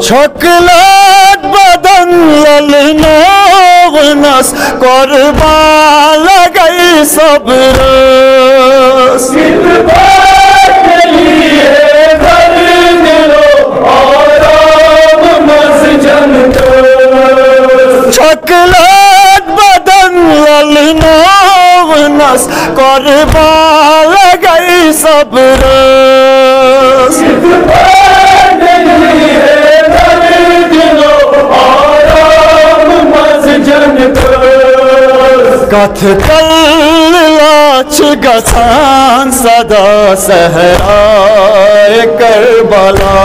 Çoklat badan lalına nas Kurbala gay sabrız İttifak geliye karnilo Aramımız canıdır सकलत बदन ललनाव नस कुर्बान गई सब रस कथ कल लाच गसान सदा सहराए करबला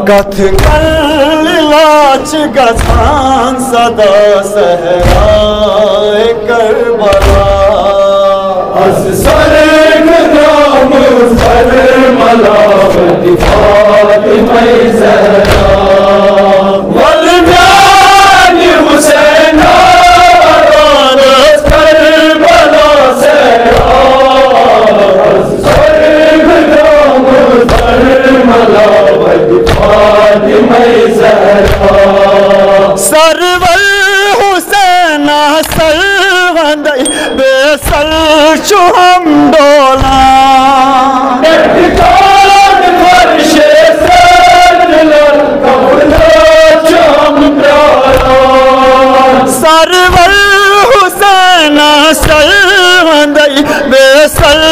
कथ कल लाच गसान सदा सहराए करबला सरवर हुसैना सरवंद बेसल चुहम डोला सरवर हुसैना सरवंद बेसल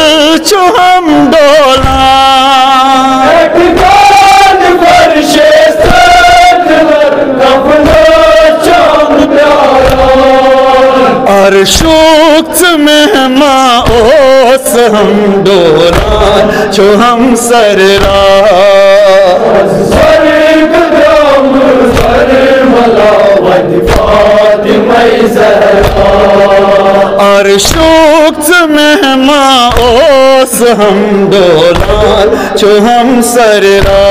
चुहम डोला अर्शुक्त मेहमा ओस हम डोलान जो हम सररा अर्शुक्त मेहमा ओस हम डोलान जो हम सररा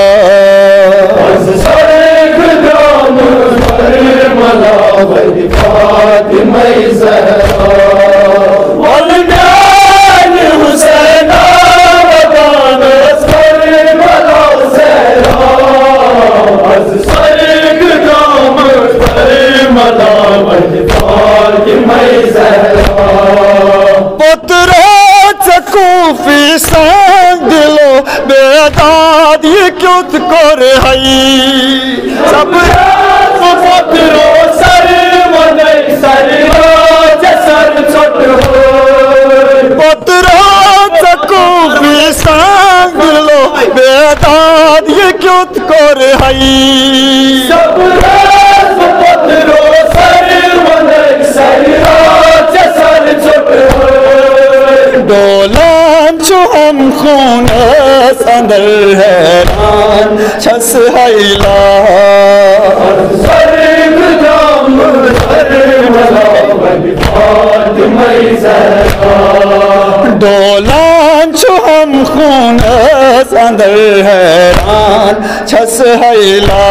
कूफी सांग दिलो बेदाद ये क्यों कर हई सब पत्रो सर मने सर सर छोट हो पत्रो कूफी सांग दिलो बेदाद ये क्यों कर हई सब पत्रो सर मने सर छोट हो डोलान जो हम खून अंदर हैरान छस हैला डोलान जो हम खून अंदर हैरान छस हैला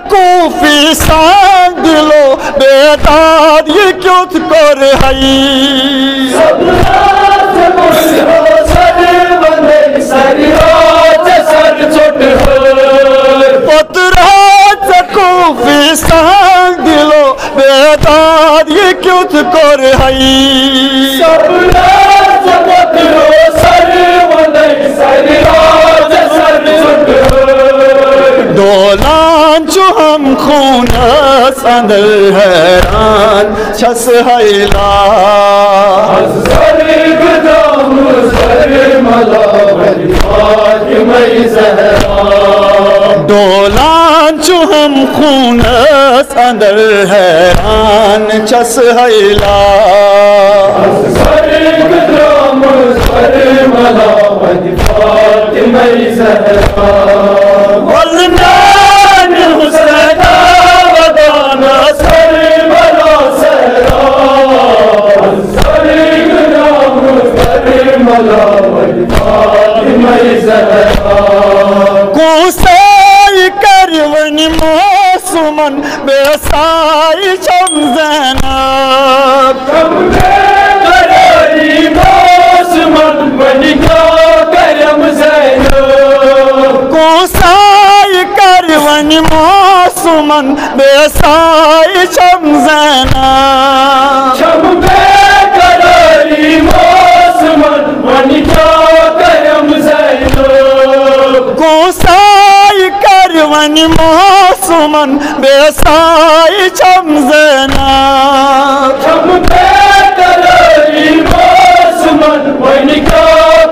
कूफी सांग दिलो बेदाद ये क्यों कर हई पतरा कूफी सांग दिलो बेदाद ये क्यों कर हई डोलान जो हम खून अंदर हैरान छस हैला डोलान जो हम खून अंदर हैरान छस हैला कोसाई करवनी मोस मासूमन बेसाई शम ज़ैनब शम बेकरारी मासूमन बनी को करम ज़ैनब कोसाई करवन मासूमन बेसाई शम ज़ैनब शम बेकरारी मासूमन बनी को करम ज़ैनब कोसाई करवन मासूमन बेसाई शम ज़ैनब शम बेकरारी मासूमन बनी को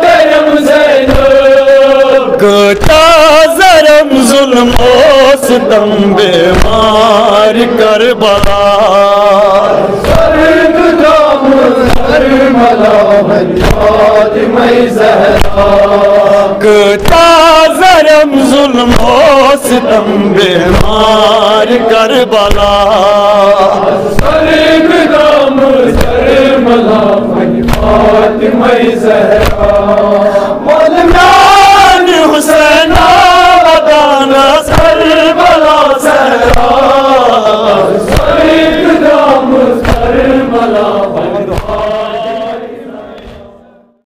करम ज़ैनब कता ज़रम ज़ुल्म ओ सितम बेमार करबला सर्ग दाम करबला फातिमा ज़हरा कता ज़रम ज़ुल्म ओ सितम बेमार करबला सर्ग दाम करबला फातिमा ज़हरा हुसैन बदाना करबला ज़हरा